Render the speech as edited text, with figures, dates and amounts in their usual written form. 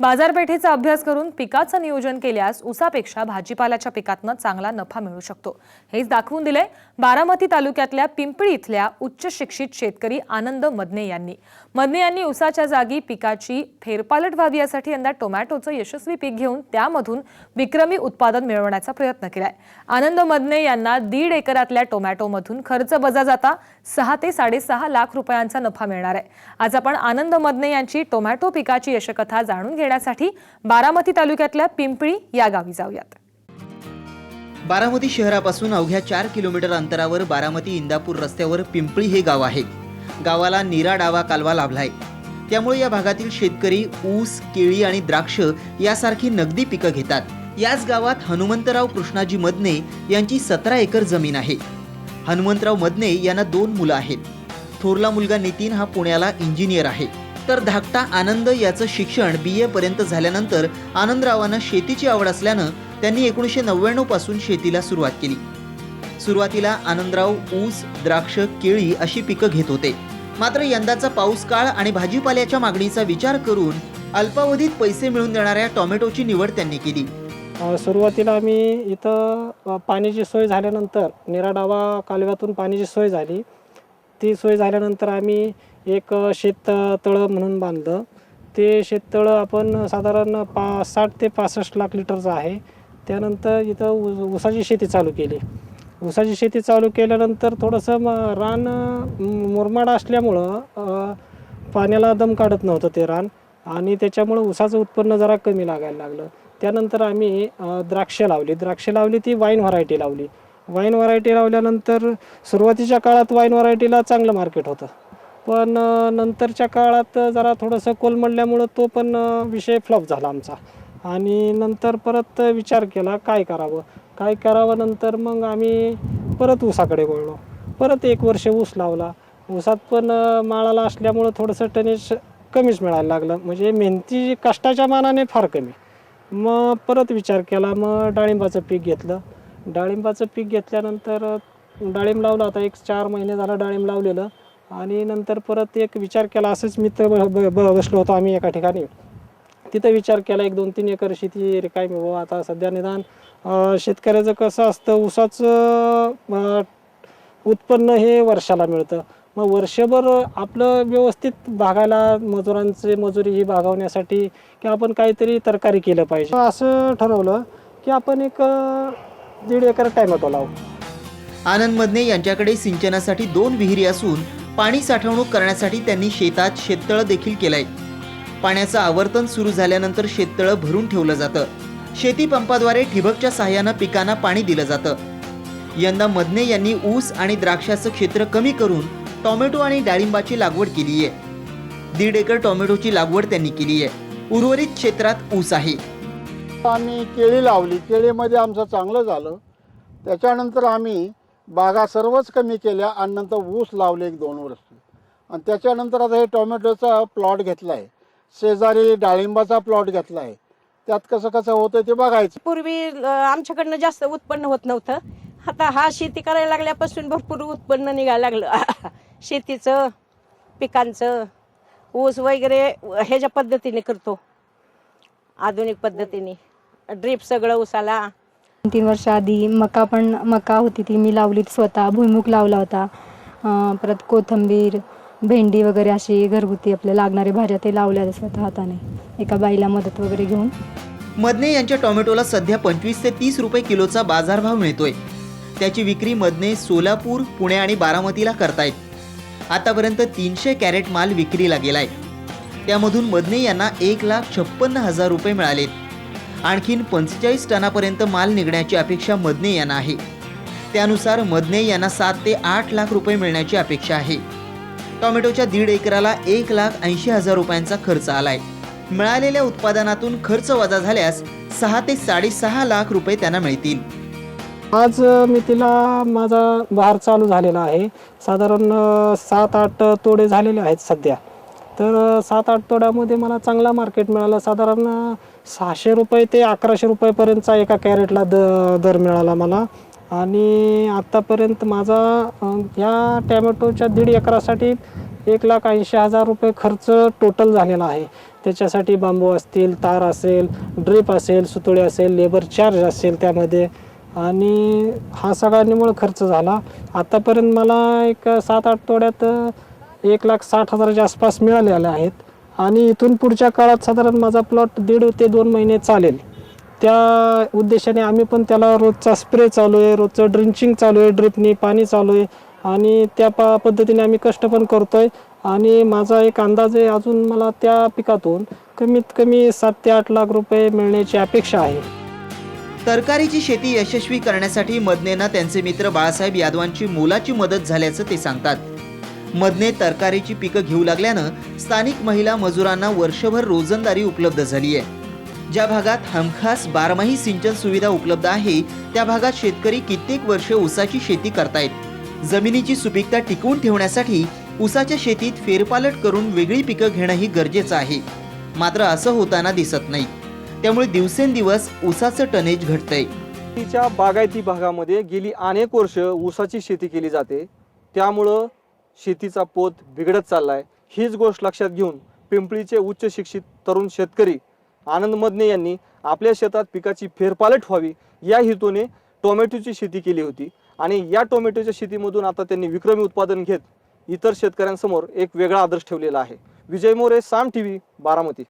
बाजारपेठेचा अभ्यास करून पिकाचं नियोजन केल्यास ऊसापेक्षा भाजीपाल्याच्या पिकातनं चांगला नफा मिळू शकतो। हेच दाखवून दिले बारामती तालुक्यातल्या पिंपळी इथल्या उच्च शिक्षित शेतकरी आनंद मदने यांनी ऊसाच्या जागी पिकाची फेरपालट व्हावी यासाठी यंदा टोमॅटोचं यशस्वी पीक घेऊन त्यामधून विक्रमी उत्पादन मिळवण्याचा प्रयत्न केलाय। आनंद मदने यांना 1.5 एकरातल्या टोमॅटोमधून खर्च वजा जाता 6 ते 6.5 लाख रुपयांचा नफा मिळणार आहे। आज आपण आनंद मदने यांची टोमॅटो पिकाची यशकथा जाणून घेण्यासाठी बारामती तालुक्यातल्या पिंपळी या गावी जाऊयात। बारामती शहरापासून अवघ्या 4 किलोमीटर अंतरावर बारामती इंदापूर रस्त्यावर पिंपळी हे गाव आहे। गावाला नीरा डावा कालवा लाभलाय, त्यामुळे या भागातील शेतकरी ऊस, केळी आणि द्राक्ष यासारखी नगदी पिकं घेतात। याच गावात हनुमंतराव कृष्णाजी मदने यांची 17 एकर जमीन आहे। हनुमंतराव मदने यांना 2 मुलं आहेत। थोरला मुलगा नितीन हा पुण्याला इंजिनियर आहे, तर धाकटा आनंद याचं शिक्षण BA पर्यंत झाल्यानंतर आनंदरावांना शेतीची आवड असल्यानं त्यांनी 1999 पासून शेतीला सुरुवात केली। सुरुवातीला आनंदराव ऊस, द्राक्ष, केळी अशी पिकं घेत होते। मात्र यंदाचा पाऊस काळ आणि भाजीपाल्याच्या मागणीचा विचार करून अल्पावधीत पैसे मिळवून देणाऱ्या टोमॅटोची निवड त्यांनी केली। सुरुवातीला आम्ही इथं पाण्याची सोय झाल्यानंतर निराडावा कालव्यातून पाण्याची सोय झाली। ती सोय झाल्यानंतर आम्ही एक शेततळं म्हणून बांधलं। ते शेततळं आपण साधारण 60 ते 65 लाख लिटरचं आहे। त्यानंतर इथं ऊसाची शेती चालू केली। ऊसाची शेती चालू केल्यानंतर थोडंसं रान मुरमाड असल्यामुळं पाण्याला दम काढत नव्हतं ते रान, आणि त्याच्यामुळं ऊसाचं उत्पन्न जरा कमी लागायला लागलं। त्यानंतर आम्ही द्राक्ष लावली, ती वाईन व्हरायटी लावली। वाईन व्हरायटी लावल्यानंतर सुरुवातीच्या काळात वाईन व्हरायटीला चांगलं मार्केट होतं, पण नंतरच्या काळात जरा थोडंसं कोलमडल्यामुळं तो पण विषय फ्लॉप झाला आमचा। आणि नंतर परत विचार केला काय करावं। नंतर मग आम्ही परत ऊसाकडे वळलो। परत 1 वर्ष ऊस लावला। ऊसात पण माळाला असल्यामुळं थोडंसं टनेज कमीच मिळायला लागलं, म्हणजे मेहनती कष्टाच्या मानाने फार कमी। मग परत विचार केला, मग डाळिंबाचं पीक घेतलं। डाळिंबाचं पीक घेतल्यानंतर डाळिंब लावलं, आता 4 महिने झालं डाळिंब लावलेलं। आणि नंतर परत एक विचार केला, असंच मित्र बसलो होतो आम्ही एका ठिकाणी। तिथं विचार केला 1-2-3 एकर शेती रिकामी हो, आता सध्या निदान शेतकऱ्याचं कसं असतं, ऊसाचं उत्पन्न हे वर्षाला मिळतं। मग वर्षभर आपलं व्यवस्थित भागायला मजुरी ही भागवण्यासाठी की आपण काहीतरी तरकारी केलं पाहिजे, असं ठरवलं की आपण एक 1.5 एकर टोमॅटो लावू। आनंद मदने यांच्याकडे सिंचनासाठी 2 विहिरी असून पाणी साठवणूक करण्यासाठी त्यांनी शेतात शेततळं देखील केलंय। पाण्याचं आवर्तन सुरू झाल्यानंतर शेततळं भरून ठेवलं जातं। शेती पंपाद्वारे ठिबकच्या सहाय्यानं पिकांना पाणी दिलं जातं। यंदा मदने यांनी ऊस आणि द्राक्षाचं क्षेत्र कमी करून टोमॅटो आणि डाळिंबाची लागवड केली आहे। 1.5 एकर टोमॅटोची लागवड त्यांनी केली आहे। उर्वरित क्षेत्रात ऊस आहे। आम्ही केळी लावली, केळीमध्ये आमचं चांगलं झालं। त्याच्यानंतर आम्ही बागा सर्वच कमी केल्या आणि नंतर ऊस लावले 1-2 वर्ष, आणि त्याच्यानंतर आता हे टोमॅटोचा प्लॉट घेतला आहे। शेजारी डाळिंबाचा प्लॉट घेतला आहे। त्यात कसं होतं ते बघायचं। पूर्वी आमच्याकडनं जास्त उत्पन्न होत नव्हतं, आता हा शेती करायला लागल्यापासून भरपूर उत्पन्न निघायला लागलं। शेतीचं, पिकांचं, ऊस वगैरे ह्याच्या पद्धतीने करतो, आधुनिक पद्धतीने ड्रीप सगळं ऊसाला। 3 वर्ष आधी मका होती, ती मी लावली स्वतः। भुईमुग लावला होता, परत कोथिंबीर, भेंडी वगैरे अशी घरगुती आपल्या लागणाऱ्या भाज्या ते लावल्या स्वतः हाताने, एका बाईला मदत वगैरे घेऊन। मदने यांच्या टोमॅटोला सध्या 25 ते 30 रुपये किलोचा बाजारभाव मिळतोय। त्याची विक्री मदने सोलापूर, पुणे आणि बारामतीला करतायत। आतापर्यंत 300 कॅरेट माल विक्रीला गेलाय। त्यामधून मदने यांना 1,56,000 रुपये मिळालेत। आणखीन 45 टनापर्यंत माल निघण्याची अपेक्षा मदने यांना आहे। त्यानुसार मदने यांना 7 ते 8 लाख रुपये मिळण्याची अपेक्षा आहे। टोमॅटोच्या 1.5 एकराला 1,80,000 रुपयांचा खर्च आलाय। मिळालेल्या उत्पादनातून खर्च वजा झाल्यास 6 ते 6.5 लाख रुपये त्यांना मिळतील। आज मितीला माझा बहार चालू झालेला आहे। साधारण 7-8 तोडे झालेले आहेत सध्या। तर 7-8 तोड्यामध्ये मला चांगला मार्केट मिळाला। साधारण 600 रुपये ते 1100 रुपयेपर्यंतचा एका कॅरेटला दर मिळाला मला। आणि आत्तापर्यंत माझा ह्या टोमॅटोच्या 1.5 एकरासाठी 1,80,000 रुपये खर्च टोटल झालेला आहे। त्याच्यासाठी बांबू असतील, तार असेल, ड्रीप असेल, सुतळे असेल, लेबर चार्ज असेल त्यामध्ये, आणि हा सगळा निव्वळ खर्च झाला. आतापर्यंत मला एक 7-8 तोड्यात 1,60,000च्या आसपास मिळालेले आहेत. आणि इथून पुढच्या काळात साधारण माझा प्लॉट 1.5 ते 2 महिने चालेल. त्या उद्देशाने आम्ही पण त्याला रोजचा स्प्रे चालू आहे, रोजचं ड्रिंचिंग चालू आहे, ड्रिपनी पाणी चालू आहे, आणि त्या पद्धतीने आम्ही कष्ट पण करतो आहे. आणि माझा एक अंदाज आहे, अजून मला त्या पिकातून कमीत कमी 7 ते 8 लाख रुपये मिळण्याची अपेक्षा आहे. तरकारीची शेती यशस्वी करण्यासाठी मदनेंना त्यांचे मित्र बाळासाहेब यादवांची मोलाची मदत झाल्याचं ते सांगतात. मदने तरकारीची पिकं घेऊ लागल्यानं स्थानिक महिला मजुरांना वर्षभर रोजंदारी उपलब्ध झाली आहे. ज्या भागात हमखास बारमाही सिंचन सुविधा उपलब्ध आहे त्या भागात शेतकरी कित्येक वर्षे ऊसाची शेती करतायत. जमिनीची सुपीकता टिकवून ठेवण्यासाठी ऊसाच्या शेतीत फेरपालट करून वेगळी पिकं घेणंही गरजेचं आहे. मात्र असं होताना दिसत नाही. त्यामुळे दिवसेंदिवस ऊसाचं टनेज घटतंय. शेतीच्या बागायती भागामध्ये गेली अनेक वर्ष ऊसाची शेती केली जाते, त्यामुळं शेतीचा पोत बिघडत चाललाय. हीच गोष्ट लक्षात घेऊन पिंपळीचे उच्च शिक्षित तरुण शेतकरी आनंद मदने यांनी आपल्या शेतात पिकाची फेरपालट व्हावी या हेतूने टोमॅटोची शेती केली होती. आणि या टोमॅटोच्या शेतीमधून आता त्यांनी विक्रमी उत्पादन घेत इतर शेतकऱ्यांसमोर एक वेगळा आदर्श ठेवलेला आहे. विजय मोरे, साम टीव्ही, बारामती.